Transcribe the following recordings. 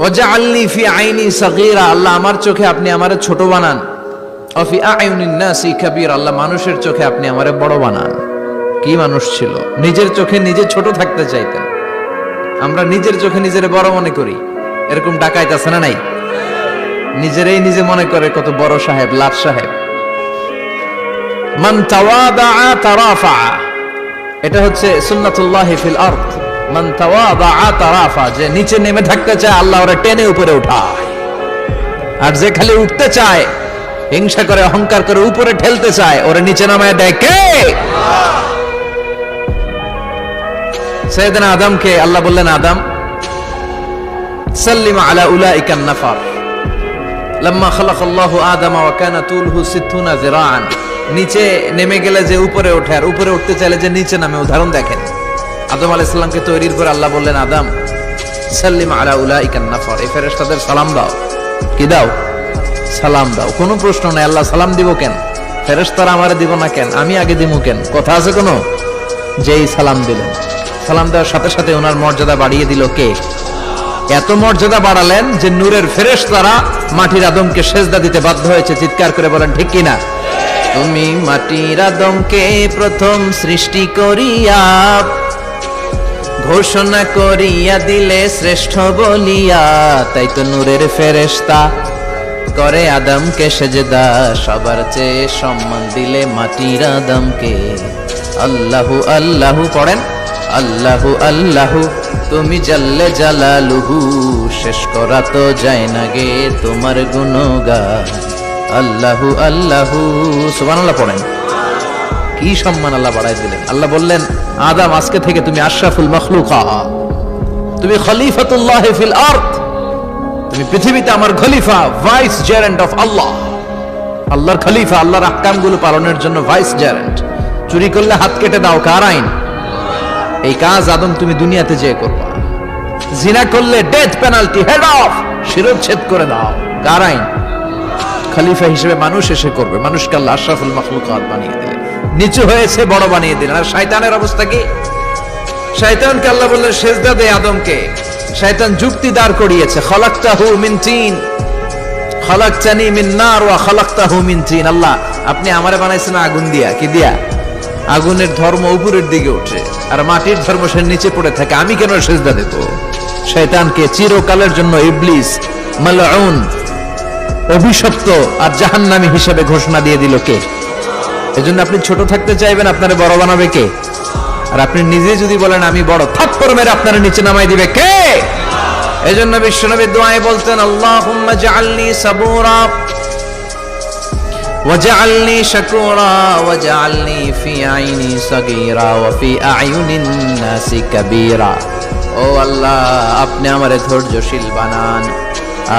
ওয়াজআলনি ফি আইনি সাগীরা, আল্লাহ আমার চোখে আপনি আমারে ছোট বানান। ওয়া ফি আয়ুনিন নাসি কাবীরা, আল্লাহ মানুষের চোখে আপনি আমারে বড় বানান। কি মানুষ ছিল, নিজের চোখে নিজে ছোট থাকতে চাইতেন। আমরা নিজের চোখে নিজের বড় মনে করি, এরকম ডাকাইত আছে না নাই? নিজেরাই নিজে মনে করে কত বড় সাহেব, লাট সাহেব। মান তাওয়াদা তারাফা, এটা হচ্ছে সুন্নাতুল্লাহি ফিল আরদ। মান তাওয়াদা তারাফা, যে নিচে নেমে থাকতে চায় আল্লাহ ওরে টেনে উপরে উঠায়, আর যে খালি উঠতে চায়, হিংসা করে অহংকার করে উপরে ঠেলতে চায়, ওরে নিচে নামায় দেয় কে? সাইয়েদনা আদমকে আল্লাহ বললেন, আদম সাল্লিম আলা উলাইকান নাফার লাম্মা খালাকাল্লাহু আদামা ওয়া কানা তুলহু 60 যিরাআন। নিচে নেমে গেলে যে উপরে ওঠে, আর উপরে উঠতে চাইলে যে নিচে নামে, উদাহরণ দেখেন। আদম আলাইহিস সালামকে তৈরির পর আল্লাহ বললেন, আদম সাল্লিম আলা উলাইকান নাফার, এই ফেরেশতাদের সালাম দাও। কি দাও? সালাম দাও। কোনো প্রশ্ন নাই, আল্লাহ সালাম দিব কেন? ফেরেশতারা আমারে দিব না কেন? আমি আগে দিব কেন? কথা আছে কোনো? যেই সালাম দিলেন, সালাম দেওয়ার সাথে সাথে ওনার মর্যাদা বাড়িয়ে দিল কে? এত মর্যাদা বাড়ালেন যে নূরের ফেরেশতারা মাটির আদমকে সেজদা দিতে বাধ্য হয়েছে। চিৎকার করে বলেন ঠিক কিনা? তুমি মাটির আদমকে প্রথম সৃষ্টি করিয়া ঘোষণা করিয়া দিলে শ্রেষ্ঠ বলিয়া, তাই তো নূরের ফেরেশতা করে আদমকে সেজদা। সবার চেয়ে সম্মান দিলে মাটির আদমকে। আল্লাহু আল্লাহু পড়েন, আল্লাহু আল্লাহু তুমি জাল্লে জালালুহু, শেষ করা তো যায় না গে তোমার গুণগান। আল্লাহু আল্লাহু সুবহানাল্লাহ পড়েন। কি সম্মান আল্লাহ বাড়াই দিলেন। আল্লাহ বললেন, আদম আজকে থেকে তুমি আশরাফুল মাখলুকাত, তুমি খলিফাতুল্লাহ ফিল আরদ, তুমি পৃথিবীতে আমার খলিফা, ভাইস জেরেন্ট অফ আল্লাহ। আল্লাহর খলিফা, আল্লাহর আহকামগুলো পালনের জন্য ভাইস জেরেন্ট। চুরি করলে হাত কেটে দাও, কার আইন? এই কাজ আদম তুমি দুনিয়াতে যেয়ে করবা। জিনা করলে ডেথ পেনাল্টি, হেড অফ, শিরচ্ছেদ করে দাও, কার আইন? খলিফা হিসেবে মানুষ এসে করবে। মানুষকে আল্লাহ আশরাফুল মাখলুকাত বানিয়ে দিলেন, নিচু হয়েছে বড় বানিয়ে দিলেন। আর শয়তানের অবস্থা কি? শয়তানকে আল্লাহ বললেন সেজদা দে আদমকে। শয়তান যুক্তি দাঁড় করিয়েছে, খালাকতাহু মিন তিন খালাকতানি মিন নার ওয়া খালাকতাহু মিন তিন। আল্লাহ আপনি আমারে বানাইছেন আগুন দিয়া। কি দিয়া? আগুনের ধর্ম উপরের দিকে ওঠে, আর মাটির ধর্ম সে নিচে পড়ে থাকে, আমি কেন সেজদা দেব? শয়তানকে চিরকালের জন্য ইবলিস মালউন, অভিশপ্ত আর জাহান্নামী হিসেবে ঘোষণা দিয়ে দিল কে? এজন্য আপনি ছোট থাকতে চাইবেন, আপনারে বড় বানাবে কে? আর আপনি নিজে যদি বলেন আমি বড়, থাপ্পড় মেরে আপনারে নিচে নামাই দিবে কে? এজন্য বিশ্বনবী দোয়ায় বলতেন, আল্লাহুম্মা জাআলনি সাবুরা ওয়াজআলনি শাকুরা ওয়াজআলনি ফি আইনি সাগীরা ওয়া ফি আয়ুনিন নাসি কাবীরা। ও আল্লাহ, আপনি আমারে ধৈর্যশীল বানান,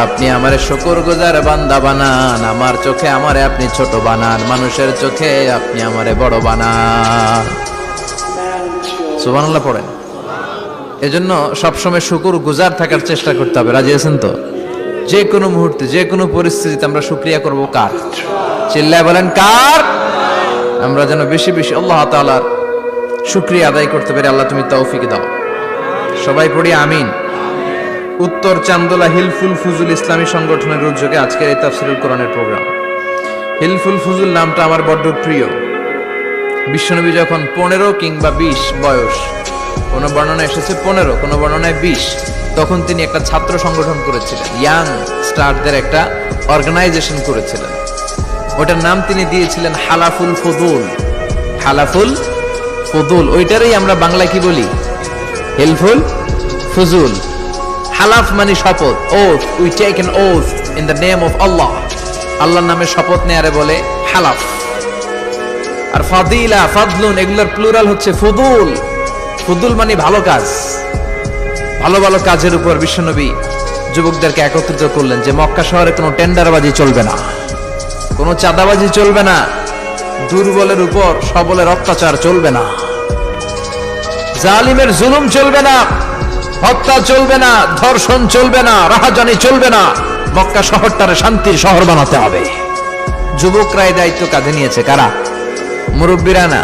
আপনি আমারে শুকরগুজার বান্দা বানান, আমার চোখে আমারে আপনি ছোট বানান, মানুষের চোখে আপনি আমারে বড় বানান। সুবহানাল্লাহ পড়েন। এজন্য সবসময় শুকরগুজার থাকার চেষ্টা করতে হবে। রাজি আছেন তো? যে কোনো মুহূর্তে, যে কোনো পরিস্থিতিতে আমরা শুকরিয়া করব কার? চিল্লায় বলেন কার? আমরা যেন বেশি বেশি আল্লাহ তাআলার শুকরিয়া আদায় করতে পারি। আল্লাহ তুমি তৌফিক দাও। সবাই পড়ি আমিন। উত্তর চান্দোলা হিলফুল ফুজুল ইসলামী সংগঠনের উদ্যোগে আজকের এই তাফসীরুল কোরআনের প্রোগ্রাম। হিলফুল ফুজুল নামটা আমার বড্ড প্রিয়। বিশ্বনবী যখন 15 কিংবা 20 বয়স, কোন বর্ণনায় এসেছে 15, কোন বর্ণনায় 20, তখন তিনি একটা ছাত্র সংগঠন করেছিলেন, ইয়াং স্টারদের একটা অর্গানাইজেশন করেছিলেন। ওটার নাম তিনি দিয়েছিলেন হালাফুল ফুদুল। হালাফুল ফুদুল, ওইটারই আমরা বাংলায় কি বলি? হিলফুল ফুজুল। হালাফ মানে শপথ, oath, we take an oath in the name of Allah. আল্লাহর নামে শপথ নেয়ারে বলে হালাফ। আর ফাদিলা, ফাদলুন, এগুলোর প্লুরাল হচ্ছে ফুদুল। ফুদুল মানে ভালো কাজ। ভালো ভালো কাজের উপর বিশ্বনবী যুবকদেরকে একত্রিত করলেন যে মক্কা শহরে কোনো টেন্ডারবাজি চলবে না, কোনো চাঁদাবাজি চলবে না, দুর্বলের উপর সবলের অত্যাচার চলবে না, জালিমের জুলুম চলবে না, হত্যা চলবে না, ধর্ষণ চলবে না, রাহাজানি চলবে না। মক্কা শহরটারে শান্তির শহর বানাতে হবে। যুবকরা এই দায়িত্ব কাঁধে নিয়েছে। কারা? মুরব্বীরা না,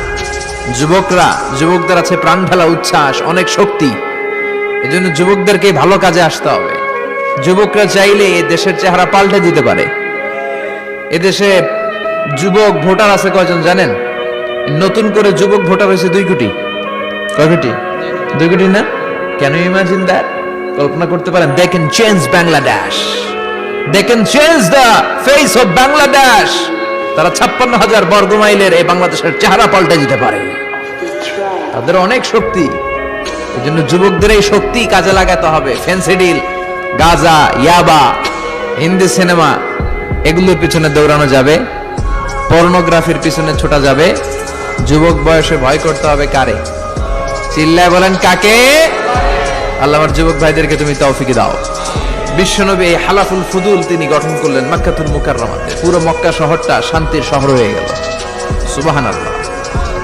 যুবকরা। যুবকদের আছে প্রাণ ঢালা উচ্ছ্বাস, অনেক শক্তি। এজন্য যুবকদেরকে ভালো কাজে আসতে হবে। যুবকরা চাইলে এই দেশের চেহারা পাল্টে দিতে পারে। এদেশে যুবক ভোটার আছে কয়জন জানেন? নতুন করে যুবক ভোটার হয়েছে 2 কোটি। কয় কোটি? 2 কোটি না? Can you imagine that? কল্পনা করতে পারেন? They can change Bangladesh, they can change the face of Bangladesh. তারা 56,000 বর্গ মাইলের এই বাংলাদেশের চেহারা পাল্টে দিতে পারে। তাদের অনেক শক্তি। এই জন্য যুবকদের এই শক্তি কাজে লাগাতে হবে। ফেন্সিডিল, গাঁজা, ইয়াবা, হিন্দি সিনেমা এগুলোর পিছনে দৌড়ানো যাবে, পর্নোগ্রাফির পিছনে ছোটা যাবে। যুবক বয়সে ভয় করতে হবে কারে? চিল্লায় বলেন কাকে? আল্লাহ আমার যুবক ভাইদেরকে তুমি তৌফিক দাও। বিশ্বনবী এই হালাফুল ফুদুল তিনি গঠন করলেন মক্কাতুল মুকাররমাতে। পুরো মক্কা শহরটা শান্তির শহর হয়ে গেল। সুবহানাল্লাহ।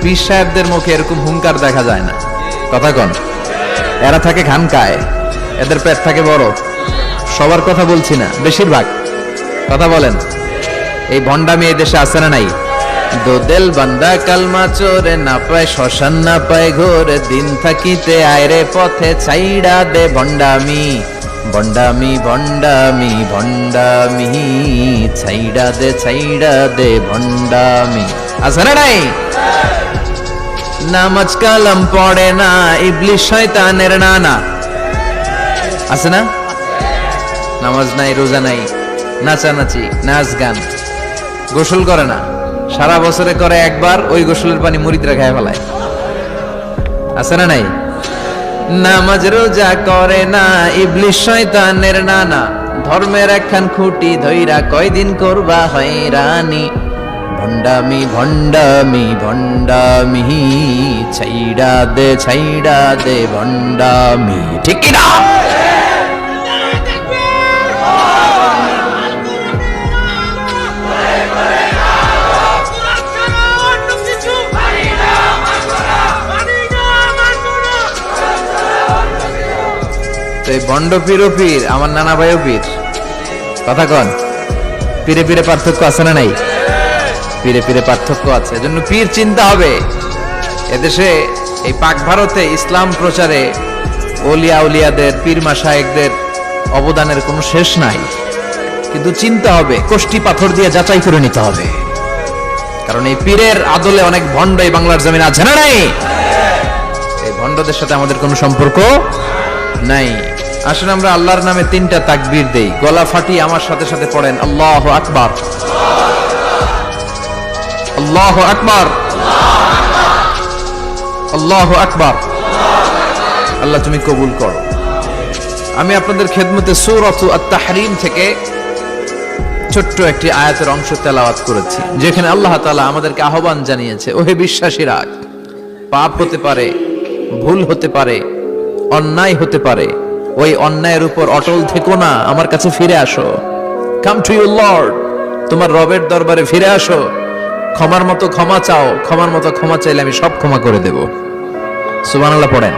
পীর সাহেবদের মুখে এরকম হুঙ্কার দেখা যায় না। কথা কন। এরা থাকে খানকায়, এদের পেট থাকে বড়। সবার কথা বলছি না, বেশিরভাগ কথা বলেন। এই ভণ্ডামি এই দেশে আছে না নাই? দোদেল বান্দা কালমা চোরে, না পায় শ্মশান না পায় ঘোরে, দিন থাকিতে আয়রে পথে ছাইড়া দে ভণ্ডামি, ভণ্ডামি ভণ্ডামি ভণ্ডামি, ছাইড়া দে ভণ্ডামি। আছে না নাই? নামাজ কালাম পড়ে না, ইবলিশ শয়তানের নানা। আছে না? নামাজ নাই, রোজা নাই, নাচানাচি, নাচ গান, গোসল করে না, সারা বছরে করে একবার, ওই গোসলের পানি মুরিদরা খেয়ে ফেলায়। আছে না নাই? নামাজ রোজা করে না, ইবলিশ শয়তানের নানা, ধর্মের একখান খুঁটি ধইরা কয়দিন করবা হয়রানি, ভণ্ডামি ভণ্ডামি ভণ্ডামি, ছাইড়া দে ভণ্ডামি। ঠিক কি না? এই ভণ্ড পীরও পীর, আমার নানা ভাইও পীর। কথা কন। পীরে পীরে পার্থক্য আছে না নাই? পীরে পীরে পার্থক্য আছে। এজন্য পীর চিন্তা হবে। এদেশে এই পাক ভারতে ইসলাম প্রচারে ওলিয়া উলিয়াদের, পীর মাশায়েখদের অবদানের কোনো শেষ নাই। কিন্তু চিন্তা হবে, কষ্টি পাথর দিয়ে যাচাই করে নিতে হবে। কারণ এই পীরের আদলে অনেক ভণ্ড এই বাংলার জমিন আছে না নাই? এই ভণ্ডদের সাথে আমাদের কোনো সম্পর্ক নাই। আসলে আমরা আল্লাহর নামে 3টা তাকবীর দেই। গলা ফাটিয়ে আমার সাথে সাথে পড়েন আল্লাহু আকবার, আল্লাহু আকবার, আল্লাহু আকবার। আল্লাহ তুমি কবুল করো। আমি আপনাদের খেদমতে সূরাতু আত-তাহরীম থেকে ছোট্ট একটি আয়াতের অংশ তেলাওয়াত করেছি, যেখানে আল্লাহ তাআলা আমাদেরকে আহ্বান জানিয়েছে, ওহে বিশ্বাসীরা, পাপ হতে পারে, ভুল হতে পারে, অন্যায় হতে পারে, ওই অন্যায়ের উপর অটল থেকো না, আমার কাছে ফিরে আসো। কাম টু ইউর লর্ড, তোমার রবের দরবারে ফিরে আসো, ক্ষমার মতো ক্ষমা চাও, ক্ষমার মতো ক্ষমা চাইলে আমি সব ক্ষমা করে দেব। সুবহানাল্লাহ পড়েন।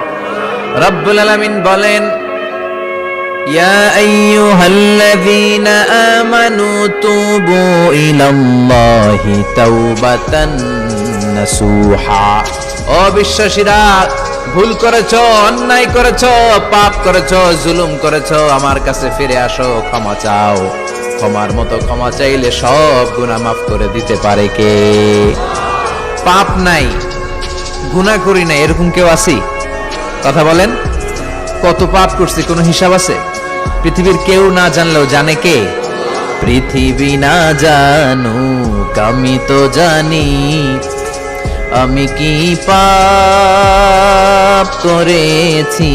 রব্বুল আলামিন বলেন, ইয়া আইয়ুহাল্লাযীনা আমানু তুবু ইলাল্লাহি তাওবাতান নাসুহা। ও বিশ্বাসীরা, ভুল করেছো, অন্যায় করেছো, পাপ করেছো, জুলুম করেছো, আমার কাছে ফিরে আসো, ক্ষমা চাও। ক্ষমার মতো ক্ষমা চাইলে সব গুনাহ মাফ করে দিতে পারে কে? পাপ নাই, গুনাহ করি না, এরকম কেউ আছি? কথা বলেন। কত পাপ করছি কোনো হিসাব আছে? পৃথিবীর কেউ না জানলেও জানে কে? পৃথিবী না জানুক আমি তো জানি, আমি কি পাপ করেছি।